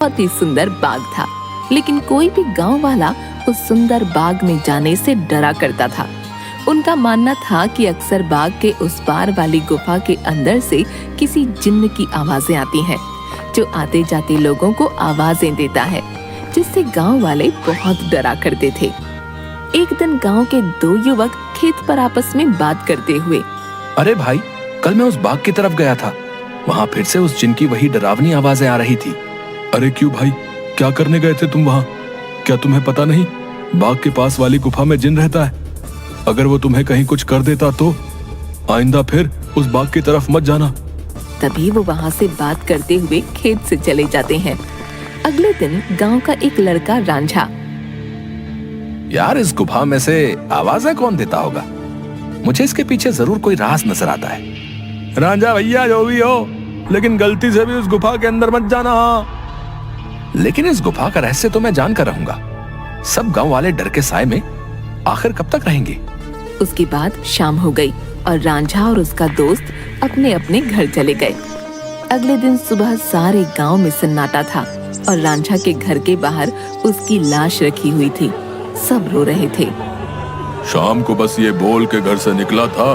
बहुत ही सुंदर बाग था, लेकिन कोई भी गांव वाला उस सुंदर बाग में जाने से डरा करता था। उनका मानना था कि अक्सर बाग के उस पार वाली गुफा के अंदर से किसी जिन्न की आवाजें आती हैं, जो आते जाते लोगों को आवाजें देता है, जिससे गांव वाले बहुत डरा करते थे। एक दिन गांव के दो युवक खेत पर आपस में बात करते हुए, अरे भाई, कल मैं उस बाग की तरफ गया था, वहाँ फिर से उस जिन की वही डरावनी आवाजें आ रही थी। अरे क्यों भाई, क्या करने गए थे तुम वहाँ? क्या तुम्हें पता नहीं बाग के पास वाली गुफा में जिन रहता है? अगर वो तुम्हें कहीं कुछ कर देता तो आइंदा फिर उस बाग की तरफ मत जाना। तभी वो वहाँ से बात करते हुए खेत से चले जाते हैं। अगले दिन गांव का एक लड़का रांझा, यार, इस गुफा में से आवाजें कौन देता होगा? मुझे इसके पीछे जरूर कोई राज नजर आता है। रांझा भैया, जो भी हो, लेकिन गलती से भी उस गुफा के अंदर मत जाना। लेकिन इस गुफा का रहस्य तो मैं जानकर रहूंगा। सब गांव वाले डर के साए में आखिर कब तक रहेंगे? उसके बाद शाम हो गई और रांझा और उसका दोस्त अपने अपने घर चले गए। अगले दिन सुबह सारे गांव में सन्नाटा था और रांझा के घर के बाहर उसकी लाश रखी हुई थी। सब रो रहे थे। शाम को बस ये बोल के घर से निकला था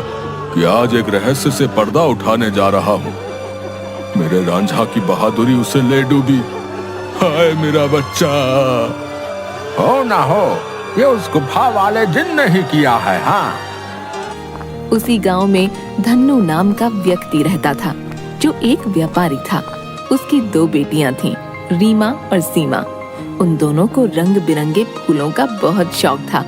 कि आज एक रहस्य से पर्दा उठाने जा रहा हूँ। मेरे रांझा की बहादुरी उसे ले डूबी। हाय मेरा बच्चा। हो ना हो, ये उस गुफा वाले जिन ने ही किया है। हाँ। उसी गांव में धन्नू नाम का व्यक्ति रहता था, जो एक व्यापारी था। उसकी दो बेटियां थीं, रीमा और सीमा। उन दोनों को रंग बिरंगे फूलों का बहुत शौक था।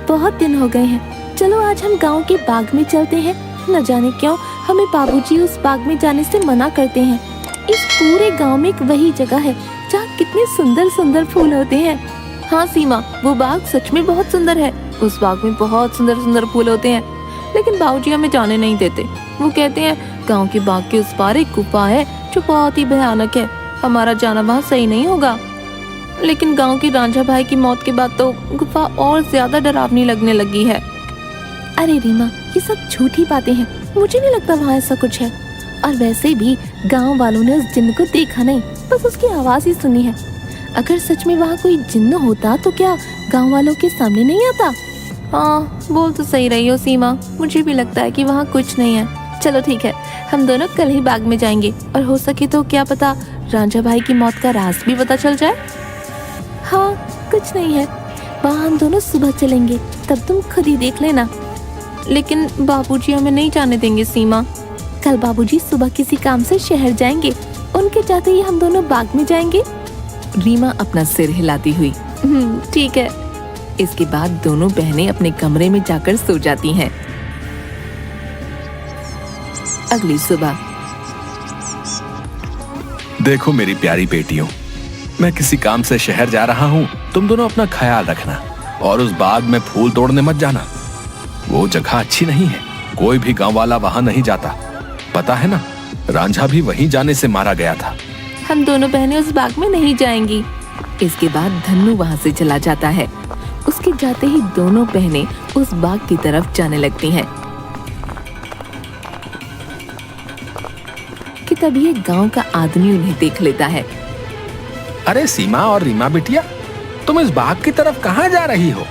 बहुत दिन हो गए हैं, चलो आज हम गांव के बाग में चलते हैं। न जाने क्यों हमें बाबूजी उस बाग में जाने से मना करते हैं। इस पूरे गांव में एक वही जगह है जहाँ कितने सुंदर सुंदर फूल होते हैं। हाँ सीमा, वो बाग सच में बहुत सुंदर है। उस बाग में बहुत सुंदर सुंदर फूल होते हैं, लेकिन बाबूजी हमें जाने नहीं देते। वो कहते हैं गांव के बाग के उस पार एक गुफा है जो बहुत ही भयानक है, हमारा जाना वहाँ सही नहीं होगा। लेकिन गांव की रांझा भाई की मौत के बाद तो गुफा और ज्यादा डरावनी लगने लगी है। अरे रीमा, ये सब झूठी बातें हैं, मुझे नहीं लगता वहाँ ऐसा कुछ है। और वैसे भी गांव वालों ने उस जिन्न को देखा नहीं, बस उसकी आवाज ही सुनी है। अगर सच में वहाँ कोई जिन्न होता तो क्या गांव वालों के सामने नहीं आता? हाँ, बोल तो सही रही हो सीमा, मुझे भी लगता है कि वहाँ कुछ नहीं है। चलो ठीक है, हम दोनों कल ही बाग में जाएंगे और हो सके तो क्या पता रांझा भाई की मौत का राज भी पता चल जाए। हाँ, कुछ नहीं है, वहाँ हम दोनों सुबह चलेंगे, तब तुम खुद ही देख लेना। लेकिन बाबूजी हमें नहीं जाने देंगे सीमा। कल बाबूजी सुबह किसी काम से शहर जाएंगे, उनके जाते ही हम दोनों बाग में जाएंगे। रीमा अपना सिर हिलाती हुई ठीक है। इसके बाद दोनों बहनें अपने कमरे में जाकर सो जाती हैं। अगली सुबह, देखो मेरी प्यारी बेटियों, मैं किसी काम से शहर जा रहा हूँ। तुम दोनों अपना ख्याल रखना और उस बाग में फूल तोड़ने मत जाना। वो जगह अच्छी नहीं है, कोई भी गांव वाला वहां नहीं जाता। पता है ना, रांझा भी वहीं जाने से मारा गया था। हम दोनों बहनें उस बाग में नहीं जाएंगी। इसके बाद धन्नू वहां से चला जाता है। उसके जाते ही दोनों बहनें उस बाग की तरफ जाने लगती हैं कि तभी एक गांव का आदमी उन्हें देख लेता है। अरे सीमा और रीमा बिटिया, तुम इस बाग की तरफ कहाँ जा रही हो?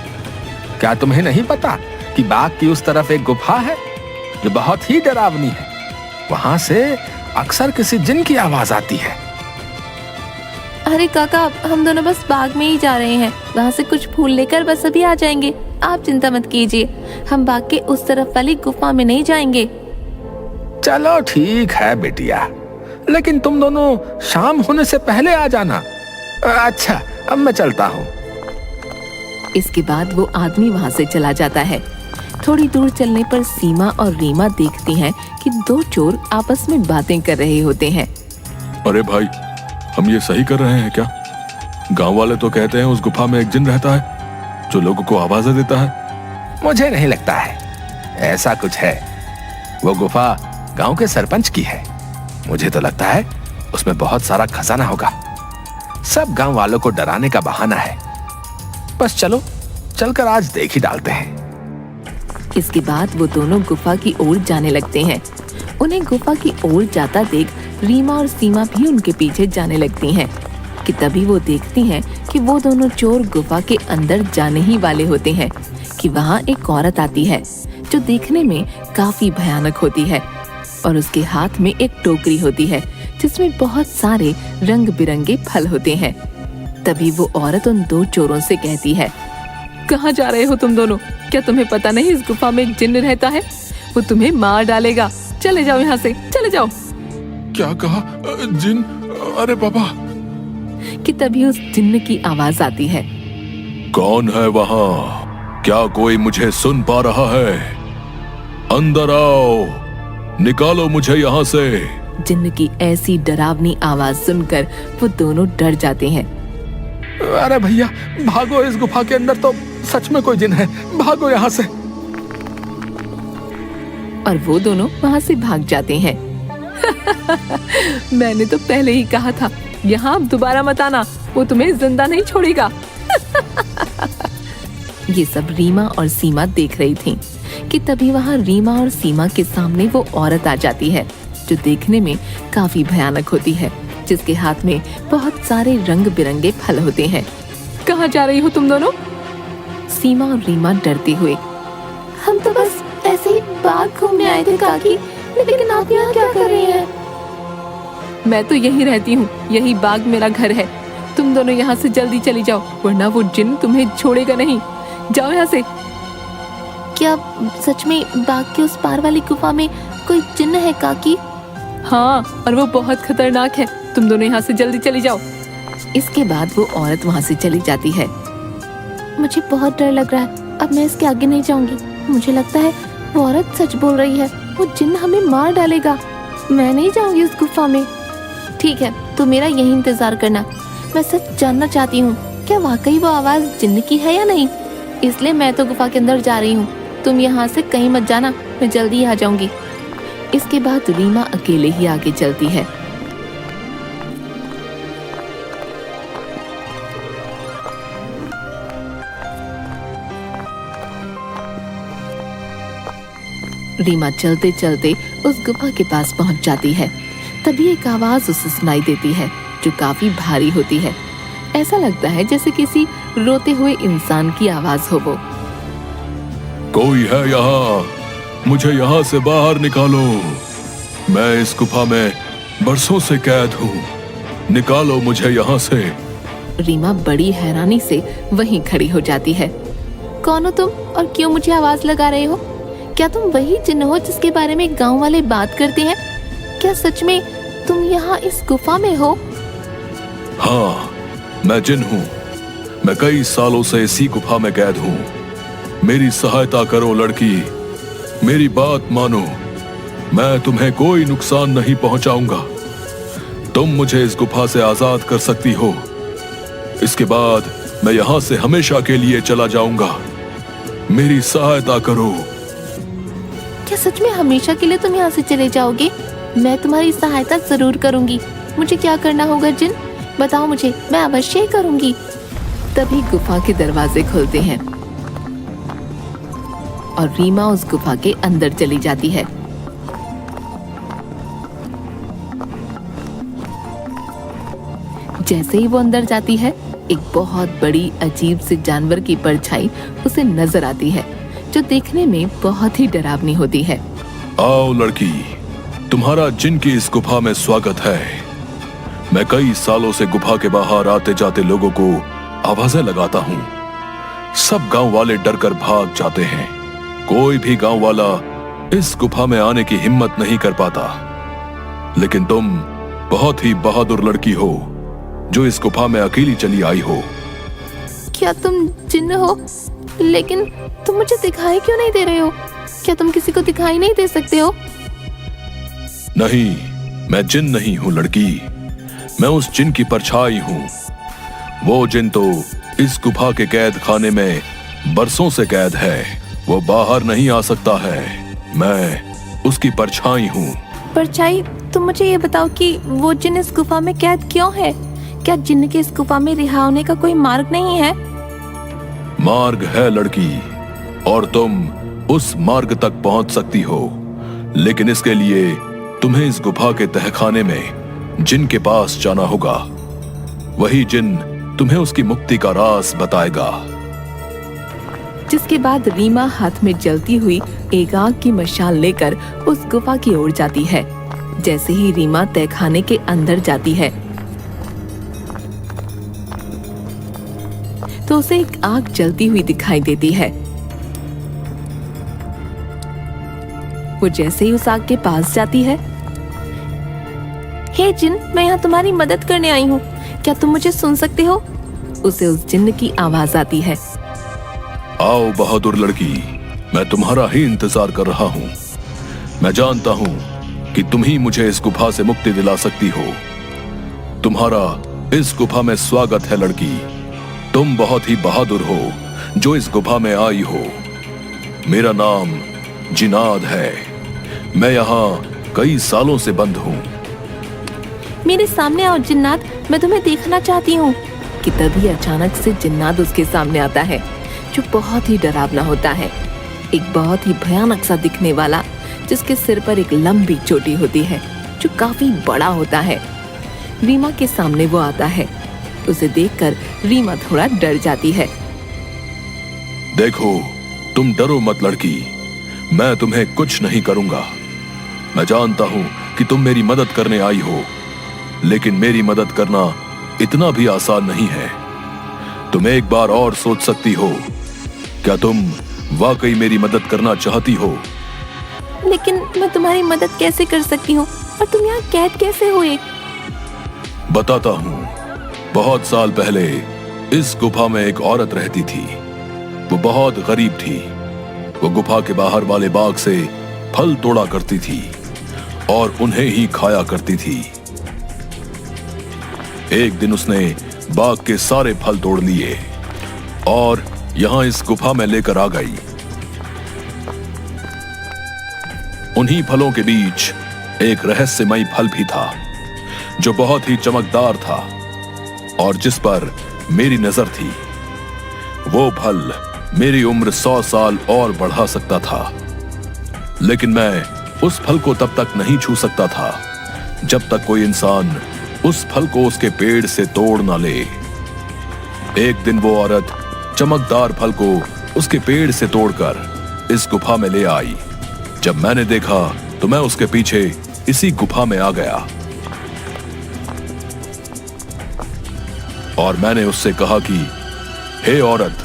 क्या तुम्हें नहीं पता कि बाग की उस तरफ एक गुफा है जो बहुत ही डरावनी है? वहां से अक्सर किसी जिन की आवाज आती है। अरे काका, हम दोनों बस बाग में ही जा रहे हैं, वहाँ से कुछ फूल लेकर बस अभी आ जाएंगे। आप चिंता मत कीजिए, हम बाग के उस तरफ वाली गुफा में नहीं जाएंगे। चलो ठीक है बेटिया, लेकिन तुम दोनों शाम होने से पहले आ जाना। अच्छा, अब मैं चलता हूँ। इसके बाद वो आदमी वहाँ से चला जाता है। थोड़ी दूर चलने पर सीमा और रीमा देखती हैं कि दो चोर आपस में बातें कर रहे होते हैं। अरे भाई, हम ये सही कर रहे हैं क्या? गांव वाले तो कहते हैं उस गुफा में एक जिन रहता है जो लोगों को आवाजें देता है। मुझे नहीं लगता है ऐसा कुछ है। वो गुफा गांव के सरपंच की है। मुझे तो लगता है उसमें बहुत सारा खजाना होगा। सब गांव वालों को डराने का बहाना है। बस चलो, चलकर आज देख ही डालते हैं। इसके बाद वो दोनों गुफा की ओर जाने लगते हैं। उन्हें गुफा की ओर जाता देख रीमा और सीमा भी उनके पीछे जाने लगती हैं कि तभी वो देखती हैं कि वो दोनों चोर गुफा के अंदर जाने ही वाले होते हैं कि वहाँ एक औरत आती है जो देखने में काफी भयानक होती है और उसके हाथ में एक टोकरी होती है जिसमें बहुत सारे रंग बिरंगे फल होते हैं। तभी वो औरत उन दो चोरों से कहती है, कहाँ जा रहे हो तुम दोनों? क्या तुम्हें पता नहीं इस गुफा में एक जिन्न रहता है? वो तुम्हें मार डालेगा। चले जाओ यहाँ से, चले जाओ। क्या कहा? जिन? अरे बाबा। कि तभी उस जिन्न की आवाज आती है, कौन है वहाँ? क्या कोई मुझे सुन पा रहा है? अंदर आओ, निकालो मुझे यहाँ से। जिन्न की ऐसी डरावनी आवाज सुनकर वो दोनों डर जाते हैं। अरे भैया भागो, इस गुफा के अंदर तो सच में कोई जिन है, भागो यहाँ से। और वो दोनों वहाँ से भाग जाते हैं। मैंने तो पहले ही कहा था, यहाँ अब दोबारा मत आना, वो तुम्हें जिंदा नहीं छोड़ेगा। ये सब रीमा और सीमा देख रही थीं कि तभी वहाँ रीमा और सीमा के सामने वो औरत आ जाती है जो देखने में काफी भयानक होती है, जिसके हाथ में बहुत सारे रंग बिरंगे फल होते हैं। कहाँ जा रही हो तुम दोनों? सीमा और रीमा डरते हुए, हम तो बस ऐसे ही बाग घूमने आए थे काकी, लेकिन आप यहाँ क्या कर रही हैं? मैं तो यहीं रहती हूँ, यही बाग मेरा घर है। तुम दोनों यहाँ से जल्दी चली जाओ, वरना वो जिन्न तुम्हें छोड़ेगा नहीं। जाओ यहाँ से। क्या सच में बाग के उस पार वाली गुफा में कोई जिन्न है काकी? हाँ, और वो बहुत खतरनाक है। तुम दोनों यहाँ से जल्दी चली जाओ। इसके बाद वो औरत वहाँ से चली जाती है। मुझे बहुत डर लग रहा है, अब मैं इसके आगे नहीं जाऊंगी। मुझे लगता है वो औरत सच बोल रही है, वो जिन्न हमें मार डालेगा। मैं नहीं जाऊंगी उस गुफा में। ठीक है, तो मेरा यही इंतजार करना। मैं सच जानना चाहती हूँ, क्या वाकई वो आवाज जिन्न की है या नहीं? इसलिए मैं तो गुफा के अंदर जा रही हूँ। तुम यहाँ से कहीं मत जाना, मैं जल्दी आ जाऊंगी। इसके बाद रीमा अकेले ही आगे चलती है। रीमा चलते चलते उस गुफा के पास पहुंच जाती है। तभी एक आवाज उसे सुनाई देती है जो काफी भारी होती है। ऐसा लगता है जैसे किसी रोते हुए इंसान की आवाज हो वो। कोई है यहाँ? मुझे यहाँ से बाहर निकालो। मैं इस गुफा में बरसों से कैद हूँ। निकालो मुझे यहाँ से। रीमा बड़ी हैरानी से वहीं खड़ी हो जाती है। कौन हो तुम और क्यों मुझे आवाज लगा रहे हो? क्या तुम वही जिन्न हो जिसके बारे में गांव वाले बात करते हैं? क्या सच में तुम यहाँ इस गुफा में हो? हाँ, मैं जिन हूँ। मैं कई सालों से इसी गुफा में कैद हूँ। मेरी सहायता करो लड़की, मेरी बात मानो। मैं तुम्हें कोई नुकसान नहीं पहुंचाऊंगा। तुम मुझे इस गुफा से आजाद कर सकती हो। इसके बाद मैं यहाँ से हमेशा के लिए चला जाऊंगा। मेरी सहायता करो। क्या सच में हमेशा के लिए तुम यहाँ से चले जाओगे? मैं तुम्हारी सहायता जरूर करूंगी। मुझे क्या करना होगा जिन? बताओ मुझे, मैं अवश्य ही करूंगी। तभी गुफा के दरवाजे खुलते हैं और रीमा उस गुफा के अंदर चली जाती है। जैसे ही वो अंदर जाती है, एक बहुत बड़ी अजीब से जानवर की परछाई उसे नजर आती है जो देखने में बहुत ही डरावनी होती है। आओ लड़की, तुम्हारा जिन की इस गुफा में स्वागत है। मैं कई सालों से गुफा के बाहर आते जाते लोगों को आवाजें लगाता हूँ। सब गांव वाले डर कर भाग जाते हैं। कोई भी गांव वाला इस गुफा में आने की हिम्मत नहीं कर पाता। लेकिन तुम बहुत ही बहादुर लड़की हो जो इस गुफा में अकेली चली आई हो। क्या तुम जिन्न हो? लेकिन तुम मुझे दिखाई क्यों नहीं दे रहे हो? क्या तुम किसी को दिखाई नहीं दे सकते हो? नहीं, मैं जिन नहीं हूँ लड़की। मैं उस जिन की परछाई हूँ। वो जिन तो इस गुफा के कैद खाने में बरसों से कैद है। वो बाहर नहीं आ सकता है। मैं उसकी परछाई हूँ। परछाई? तुम मुझे ये बताओ कि वो जिन इस गुफा में कैद क्यों है? क्या जिन्न के इस गुफा में रिहा होने का कोई मार्ग नहीं है? मार्ग है लड़की, और तुम उस मार्ग तक पहुंच सकती हो। लेकिन इसके लिए तुम्हें इस गुफा के तहखाने में जिन के पास जाना होगा। वही जिन तुम्हें उसकी मुक्ति का राज बताएगा। जिसके बाद रीमा हाथ में जलती हुई एक आग की मशाल लेकर उस गुफा की ओर जाती है। जैसे ही रीमा तहखाने के अंदर जाती है तो उसे एक आग जलती हुई दिखाई देती है। वो जैसे ही उस आग के पास जाती है, हे जिन, मैं यहाँ तुम्हारी मदद करने आई हूँ, क्या तुम मुझे सुन सकते हो? उसे उस जिन्न की आवाज आती है। आओ बहादुर लड़की, मैं तुम्हारा ही इंतजार कर रहा हूँ। मैं जानता हूँ कि तुम ही मुझे इस गुफा से मुक्ति दिला सकती हो। तुम्हारा इस गुफा में स्वागत है लड़की। तुम बहुत ही बहादुर हो जो इस गुफा में आई हो। मेरा नाम जिनाद है। मैं यहाँ कई सालों से बंद हूँ। मेरे सामने आओ जिन्नात, मैं तुम्हें देखना चाहती हूँ। कि तभी अचानक से जिन्नात उसके सामने आता है, जो बहुत ही डरावना होता है। एक बहुत ही भयानक सा दिखने वाला, जिसके सिर पर एक लंबी चोटी होती है जो काफी बड़ा होता है। रीमा के सामने वो आता है। उसे देखकर रीमा थोड़ा डर जाती है। देखो, तुम डरो मत लड़की, मैं तुम्हें कुछ नहीं करूंगा। मैं जानता हूं कि तुम मेरी मदद करने आई हो, लेकिन मेरी मदद करना इतना भी आसान नहीं है। तुम एक बार और सोच सकती हो। क्या तुम वाकई मेरी मदद करना चाहती हो? लेकिन मैं तुम्हारी मदद कैसे कर सकती हूँ, और तुम यहाँ कैद कैसे हुए? बताता हूँ। बहुत साल पहले इस गुफा में एक औरत रहती थी। वो बहुत गरीब थी। वो गुफा के बाहर वाले बाग से फल तोड़ा करती थी और उन्हें ही खाया करती थी। एक दिन उसने बाग के सारे फल तोड़ लिए और यहां इस गुफा में लेकर आ गई। उन्हीं फलों के बीच एक रहस्यमयी फल भी था, जो बहुत ही चमकदार था और जिस पर मेरी नजर थी। वो फल मेरी उम्र 100 साल और बढ़ा सकता था, लेकिन मैं उस फल को तब तक नहीं छू सकता था जब तक कोई इंसान उस फल को उसके पेड़ से तोड़ ना ले। एक दिन वो औरत चमकदार फल को उसके पेड़ से तोड़कर इस गुफा में ले आई। जब मैंने देखा तो मैं उसके पीछे इसी गुफा में आ गया और मैंने उससे कहा कि हे औरत,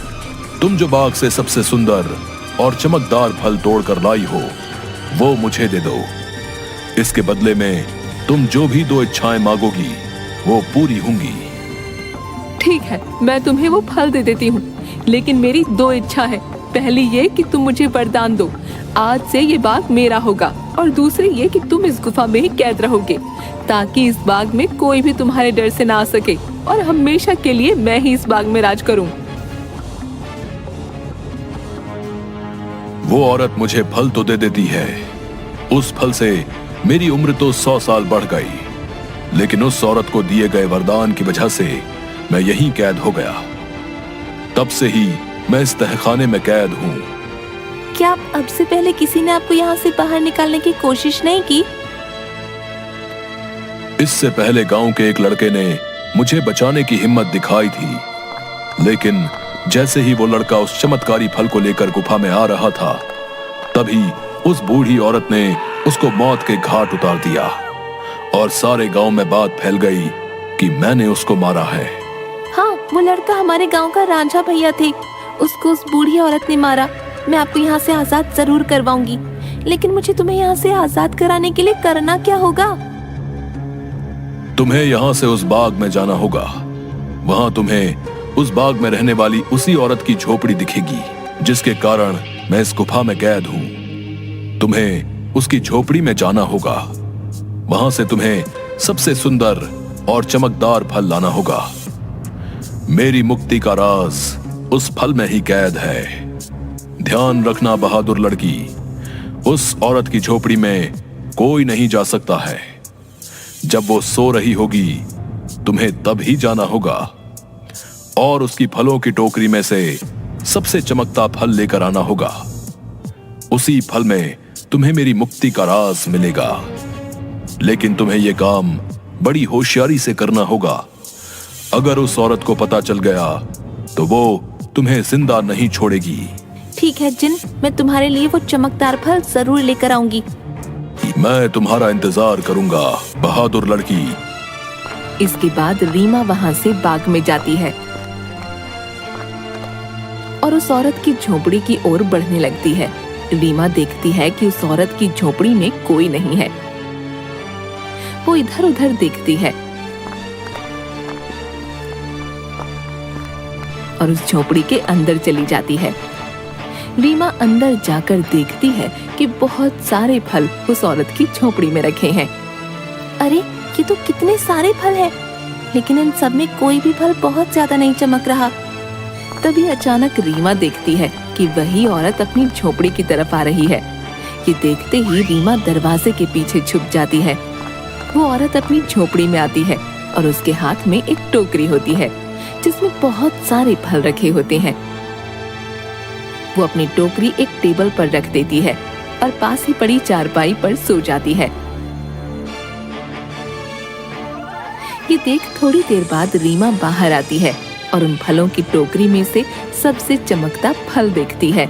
तुम जो बाग से सबसे सुंदर और चमकदार फल तोड़कर लाई हो, वो मुझे दे दो। इसके बदले में तुम जो भी 2 इच्छाएं मांगोगी वो पूरी होंगी। ठीक है, मैं तुम्हें वो फल दे देती हूँ, लेकिन मेरी 2 इच्छा है। पहली ये कि तुम मुझे वरदान दो, आज से ये बाग मेरा होगा, और दूसरी ये कि तुम इस गुफा में ही कैद रहोगे, ताकि इस बाग में कोई भी तुम्हारे डर से ना आ सके, और हमेशा के लिए मैं ही इस बाग में राज करूं। वो औरत मुझे फल तो दे देती है। उस फल से मेरी उम्र तो 100 साल बढ़ गई, लेकिन उस औरत को दिए गए वरदान की वजह से मैं यहीं कैद हो गया। तब से ही मैं इस तहखाने में कैद हूँ। क्या अब से पहले किसी ने आपको यहाँ से बाहर निकालने की कोशिश नहीं की? इससे पहले गांव के एक लड़के ने मुझे बचाने की हिम्मत दिखाई थी, लेकिन जैसे ही वो लड़का उस चमत्कारी फल को लेकर गुफा में आ रहा था, तभी उस बूढ़ी औरत ने उसको मौत के घाट उतार दिया और सारे गांव में बात फैल गई कि मैंने उसको मारा है। हाँ, वो लड़का हमारे गांव का रांझा भैया थे। उसको उस बूढ़ी औरत ने मारा। मैं आपको यहाँ से आजाद जरूर करवाऊंगी, लेकिन मुझे तुम्हें यहाँ से आजाद कराने के लिए करना क्या होगा? तुम्हें यहाँ से उस बाग में जाना होगा। वहां तुम्हें उस बाग में रहने वाली उसी औरत की झोपड़ी दिखेगी, जिसके कारण मैं इस गुफा में कैद हूँ। तुम्हें उसकी झोपड़ी में जाना होगा। वहां से तुम्हें सबसे सुंदर और चमकदार फल लाना होगा। मेरी मुक्ति का राज उस फल में ही कैद है। ध्यान रखना बहादुर लड़की, उस औरत की झोपड़ी में कोई नहीं जा सकता है। जब वो सो रही होगी, तुम्हें तब ही जाना होगा और उसकी फलों की टोकरी में से सबसे चमकता फल लेकर आना होगा। उसी फल में तुम्हें मेरी मुक्ति का राज मिलेगा। लेकिन तुम्हें यह काम बड़ी होशियारी से करना होगा। अगर उस औरत को पता चल गया तो वो तुम्हें जिंदा नहीं छोड़ेगी। ठीक है जिन, मैं तुम्हारे लिए वो चमकदार फल जरूर लेकर आऊंगी। मैं तुम्हारा इंतजार करूंगा, बहादुर लड़की। इसके बाद रीमा वहाँ से बाग में जाती है और उस औरत की झोपड़ी की ओर बढ़ने लगती है। रीमा देखती है कि उस औरत की झोपड़ी में कोई नहीं है। वो इधर उधर देखती है और उस झोपड़ी के अंदर चली जाती है। रीमा अंदर जाकर देखती है कि बहुत सारे फल उस औरत की झोपड़ी में रखे हैं। अरे ये तो कितने सारे फल हैं, लेकिन इन सब में कोई भी फल बहुत ज्यादा नहीं चमक रहा। तभी अचानक रीमा देखती है कि वही औरत अपनी झोपड़ी की तरफ आ रही है। ये देखते ही रीमा दरवाजे के पीछे छुप जाती है। वो औरत अपनी झोपड़ी में आती है और उसके हाथ में एक टोकरी होती है जिसमें बहुत सारे फल रखे होते हैं। वो अपनी टोकरी एक टेबल पर रख देती है और पास ही पड़ी चारपाई पर सो जाती है। ये देख थोड़ी देर बाद रीमा बाहर आती है और उन फलों की टोकरी में से सबसे चमकता फल देखती है।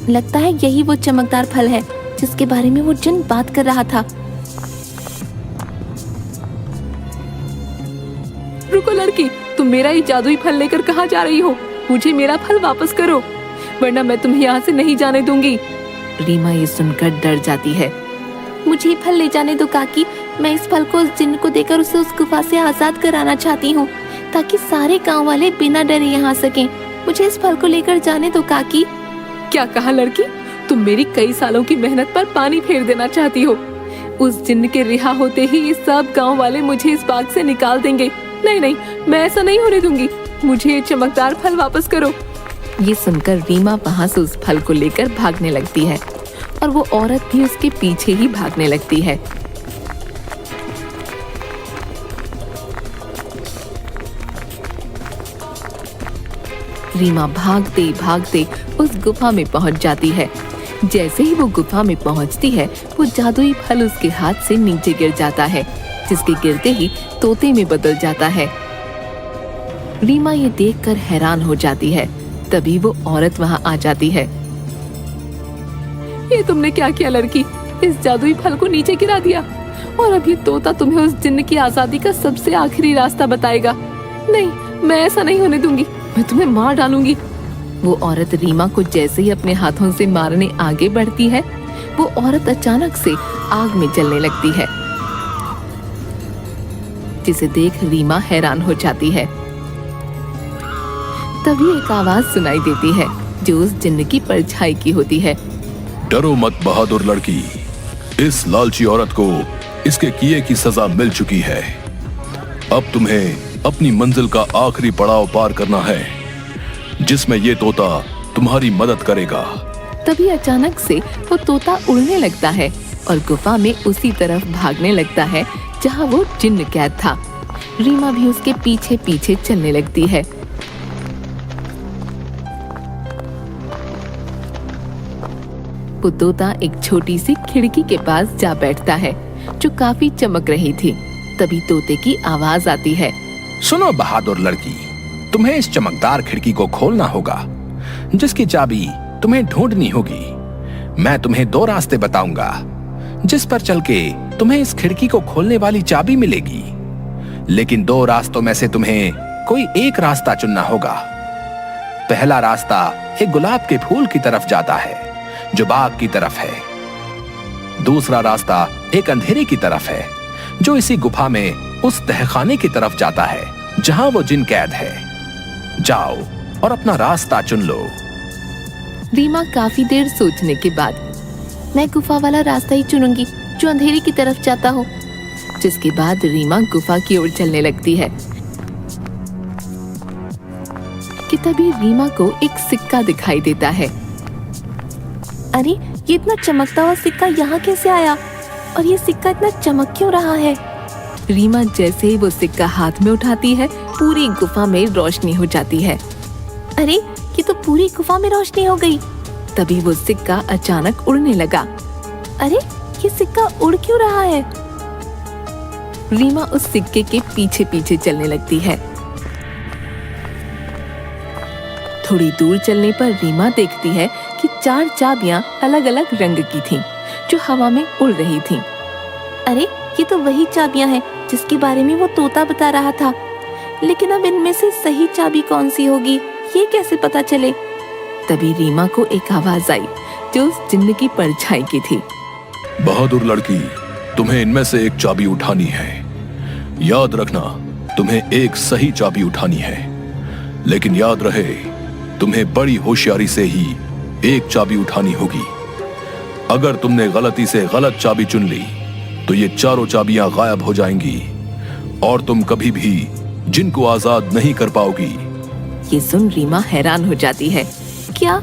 लगता है यही वो चमकदार फल है जिसके बारे में वो जिन बात कर रहा था। रुको लड़की, तुम मेरा ये जादुई फल लेकर कहाँ जा रही हो? मुझे मेरा फल वापस करो, वरना मैं तुम्हें यहाँ से नहीं जाने दूंगी। रीमा ये सुनकर डर जाती है। मुझे ये फल ले जाने दो काकी, मैं इस फल को उस जिन्न को देकर उसे उस गुफा से आजाद कराना चाहती हूँ, ताकि सारे गांव वाले बिना डरे यहाँ सकें। मुझे इस फल को लेकर जाने दो काकी। क्या कहा लड़की? तुम मेरी कई सालों की मेहनत पर पानी फेर देना चाहती हो? उस जिन्न के रिहा होते ही ये सब गांव वाले मुझे इस बाग से निकाल देंगे। नहीं नहीं, मैं ऐसा नहीं होने दूंगी। मुझे ये चमकदार फल वापस करो। ये सुनकर रीमा वहाँ से उस फल को लेकर भागने लगती है और वो औरत भी उसके पीछे ही भागने लगती है। रीमा भागते भागते उस गुफा में पहुंच जाती है। जैसे ही वो गुफा में पहुंचती है, वो जादुई फल उसके हाथ से नीचे गिर जाता है, जिसके गिरते ही तोते में बदल जाता है। रीमा ये देखकर हैरान हो जाती है। तभी वो औरत वहां आ जाती है। ये तुमने क्या किया लड़की? इस जादुई फल को नीचे गिरा दिया और अब ये तोता तुम्हें उस जिन्न की आजादी का सबसे आखिरी रास्ता बताएगा। नहीं, मैं ऐसा नहीं होने दूंगी, मैं तुम्हें मार डालूंगी। वो औरत रीमा को जैसे ही अपने हाथों से मारने आगे बढ़ती है, वो औरत अचानक से आग में जलने लगती है, जिसे देख रीमा हैरान हो जाती है। तभी एक आवाज सुनाई देती है जो उस जिन्न की परछाई की होती है। डरो मत बहादुर लड़की, इस लालची औरत को इसके किए की सजा मिल चुकी है। अब तुम्हें अपनी मंजिल का आखिरी पड़ाव पार करना है, जिसमें ये तोता तुम्हारी मदद करेगा। तभी अचानक से वो तोता उड़ने लगता है और गुफा में उसी तरफ भागने लगता है जहाँ वो जिन्न कैद था। रीमा भी उसके पीछे पीछे चलने लगती है। वो तोता एक छोटी सी खिड़की के पास जा बैठता है जो काफी चमक रही थी। तभी तोते की आवाज आती है। सुनो बहादुर लड़की, तुम्हें इस चमकदार खिड़की को खोलना होगा, जिसकी चाबी तुम्हें ढूंढनी होगी। मैं तुम्हें 2 रास्ते बताऊंगा, जिस पर चल के तुम्हें इस खिड़की को खोलने वाली चाबी मिलेगी। लेकिन 2 रास्तों में से तुम्हें कोई एक रास्ता चुनना होगा। पहला रास्ता एक गुलाब के फूल की तरफ जाता है जो बाग की तरफ है। दूसरा रास्ता एक अंधेरे की तरफ है जो इसी गुफा में उस तहखाने की तरफ जाता है जहां वो जिन कैद है। जाओ और अपना रास्ता चुन लो। रीमा काफी देर सोचने के बाद, मैं गुफा वाला रास्ता ही चुनूंगी जो अंधेरे की तरफ जाता हो। जिसके बाद रीमा गुफा की ओर चलने लगती है कि तभी रीमा को एक सिक्का दिखाई देता है। अरे ये इतना चमकता हुआ सिक्का यहाँ कैसे आया? और ये सिक्का इतना चमक क्यों रहा है? रीमा जैसे ही वो सिक्का हाथ में उठाती है, पूरी गुफा में रोशनी हो जाती है। अरे ये तो पूरी गुफा में रोशनी हो गई। तभी वो सिक्का अचानक उड़ने लगा। अरे ये सिक्का उड़ क्यों रहा है? रीमा उस सिक्के के पीछे पीछे चलने लगती है। थोड़ी दूर चलने पर रीमा देखती है कि 4 चाबियां अलग अलग रंग की थीं, जो हवा में उड़ रही थीं। अरे ये तो वही चाबियां हैं जिसके बारे में वो तोता बता रहा था। लेकिन अब इनमें से सही चाबी कौन सी होगी, ये कैसे पता चले? तभी रीमा को एक आवाज आई जो उस जिन्न की परछाई की थी। बहादुर लड़की, तुम्हें इनमें से एक चाबी उठानी है। याद रखना, तुम्हें एक सही चाबी उठानी है, लेकिन याद रहे तुम्हें बड़ी होशियारी से ही एक चाबी उठानी होगी। अगर तुमने गलती से गलत चाबी चुन ली तो ये चारों चाबियां गायब हो जाएंगी और तुम कभी भी जिनको आजाद नहीं कर पाओगी। ये सुन रीमा हैरान हो जाती है। क्या?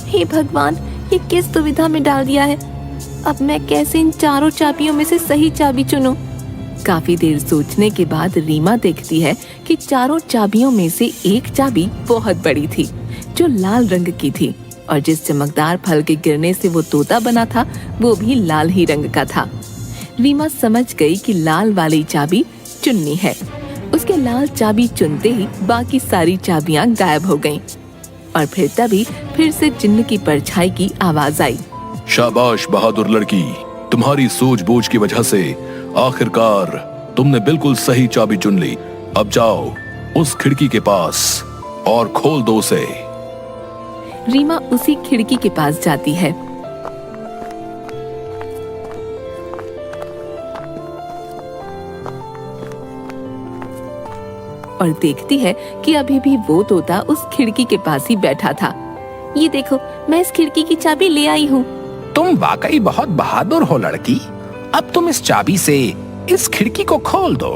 हे भगवान, ये किस दुविधा में डाल दिया है। अब मैं कैसे इन चारों चाबियों में से सही चाबी चुनूं? काफी देर सोचने के बाद रीमा देखती है कि चारों चाबियों में से एक चाबी बहुत बड़ी थी, जो लाल रंग की थी, और जिस चमकदार फल के गिरने से वो तोता बना था वो भी लाल ही रंग का था। रीमा समझ गई कि लाल वाली चाबी चुननी है। उसके लाल चाबी चुनते ही बाकी सारी चाबियां गायब हो गईं। और तभी फिर से जिन्न की परछाई की आवाज आई। शाबाश बहादुर लड़की, तुम्हारी सूझबूझ की वजह से आखिरकार तुमने बिल्कुल सही चाबी चुन ली। अब जाओ उस खिड़की के पास और खोल दो उसे। रीमा उसी खिड़की के पास जाती है। और देखती है कि अभी भी वो तोता उस खिड़की के पास ही बैठा था। ये देखो, मैं इस खिड़की की चाबी ले आई हूँ। तुम वाकई बहुत बहादुर हो लड़की। अब तुम इस चाबी से इस खिड़की को खोल दो।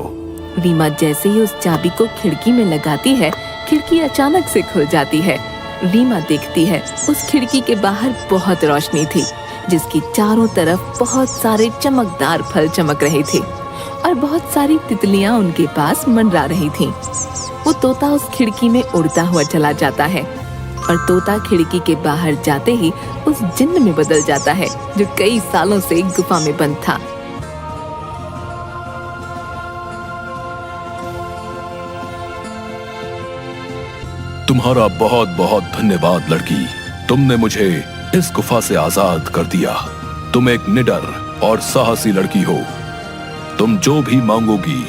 रीमा जैसे ही उस चाबी को खिड़की में लगाती है, खिड़की अचानक से खुल जाती है। रीमा देखती है उस खिड़की के बाहर बहुत रोशनी थी, जिसकी चारों तरफ बहुत सारे चमकदार फल चमक रहे थे और बहुत सारी तितलियां उनके पास मंडरा रही थीं। वो तोता उस खिड़की में उड़ता हुआ चला जाता है और तोता खिड़की के बाहर जाते ही उस जिन्न में बदल जाता है, जो कई सालों से गुफा में बंद था। तुम्हारा बहुत बहुत धन्यवाद लड़की, तुमने मुझे इस गुफा से आजाद कर दिया। तुम एक निडर और साहसी लड़की हो। तुम जो भी मांगोगी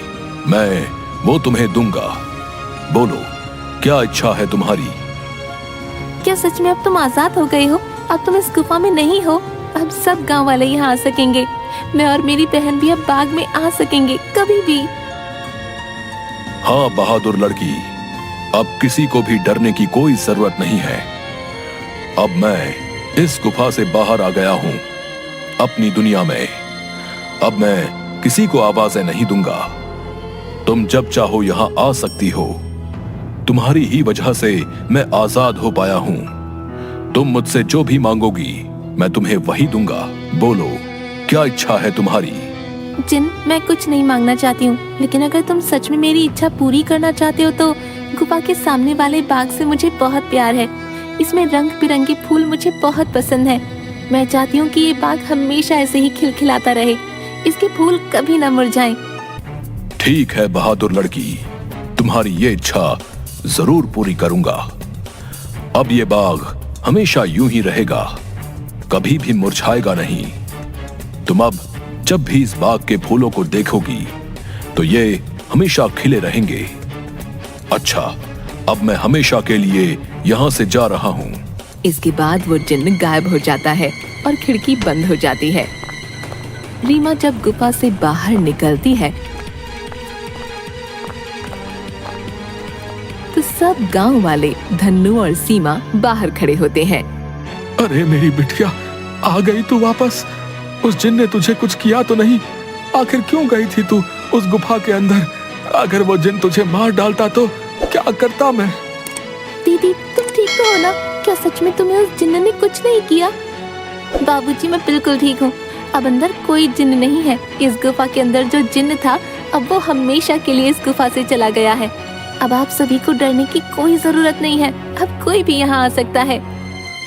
मैं वो तुम्हें दूंगा। बोलो, क्या इच्छा है तुम्हारी? क्या सच में अब तुम आजाद हो गए हो? अब तुम इस गुफा में नहीं हो। अब सब गांव वाले यहाँ आ सकेंगे। मैं और मेरी बहन भी अब बाग में आ सकेंगे कभी भी। हाँ बहादुर लड़की, अब किसी को भी डरने की कोई जरूरत नहीं है। अब मैं इस गुफा से बाहर आ गया हूँ अपनी दुनिया में। अब मैं किसी को आवाजें नहीं दूंगा। तुम जब चाहो यहाँ आ सकती हो। तुम्हारी ही वजह से मैं आजाद हो पाया हूँ। तुम मुझसे जो भी मांगोगी मैं तुम्हें वही दूंगा। बोलो, क्या इच्छा है तुम्हारी? जिन, मैं कुछ नहीं मांगना चाहती हूँ, लेकिन अगर तुम सच में मेरी इच्छा पूरी करना चाहते हो तो गुफा के सामने वाले बाग से मुझे बहुत प्यार है। इसमें रंग बिरंगे फूल मुझे बहुत पसंद है। मैं चाहती हूँ कि ये बाग हमेशा ऐसे ही खिलखिलाता रहे, इसके फूल कभी न मुरझाएं। ठीक है बहादुर लड़की, तुम्हारी ये इच्छा जरूर पूरी करूंगा। अब ये बाग हमेशा यूं ही रहेगा, कभी भी मुरझाएगा नहीं। तुम अब जब भी इस बाग के फूलों को देखोगी तो ये हमेशा खिले रहेंगे। अच्छा, अब मैं हमेशा के लिए यहाँ से जा रहा हूँ। इसके बाद वो जिन्न गायब हो जाता है और खिड़की बंद हो जाती है। रीमा जब गुफा से बाहर निकलती है तो सब गांव वाले धन्नू और सीमा बाहर खड़े होते हैं। अरे मेरी बिटिया, आ गई तू वापस। उस जिन ने तुझे कुछ किया तो नहीं? आखिर क्यों गई थी तू उस गुफा के अंदर? अगर वो जिन तुझे मार डालता तो क्या करता मैं? दीदी, तुम ठीक तो हो ना? क्या सच में तुम्हें उस जिन्न ने कुछ नहीं किया? बाबूजी, मैं बिल्कुल ठीक हूँ। अब अंदर कोई जिन्न नहीं है। इस गुफा के अंदर जो जिन्न था अब वो हमेशा के लिए इस गुफा से चला गया है। अब आप सभी को डरने की कोई जरूरत नहीं है। अब कोई भी यहाँ आ सकता है।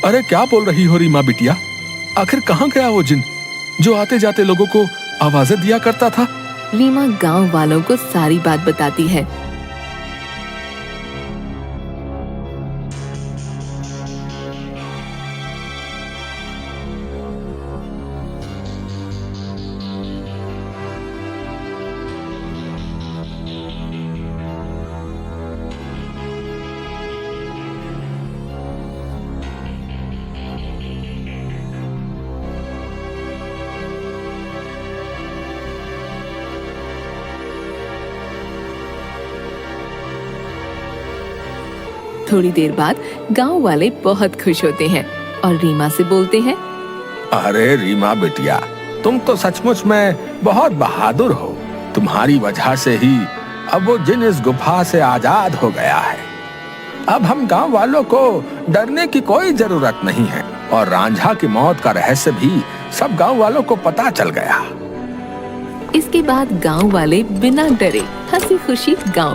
अरे क्या बोल रही हो रीमा बिटिया? आखिर कहाँ गया वो जिन? जो आते जाते लोगों को आवाजें दिया करता था। रीमा गांव वालों को सारी बात बताती है। थोड़ी देर बाद गांव वाले बहुत खुश होते हैं और रीमा से बोलते हैं, अरे रीमा बिटिया, तुम तो सचमुच में बहुत बहादुर हो। तुम्हारी वजह से ही अब वो जिन इस गुफा से आजाद हो गया है। अब हम गांव वालों को डरने की कोई जरूरत नहीं है और रांझा की मौत का रहस्य भी सब गांव वालों को पता चल गया। इसके बाद गांव वाले बिना डरे हंसी खुशी गांव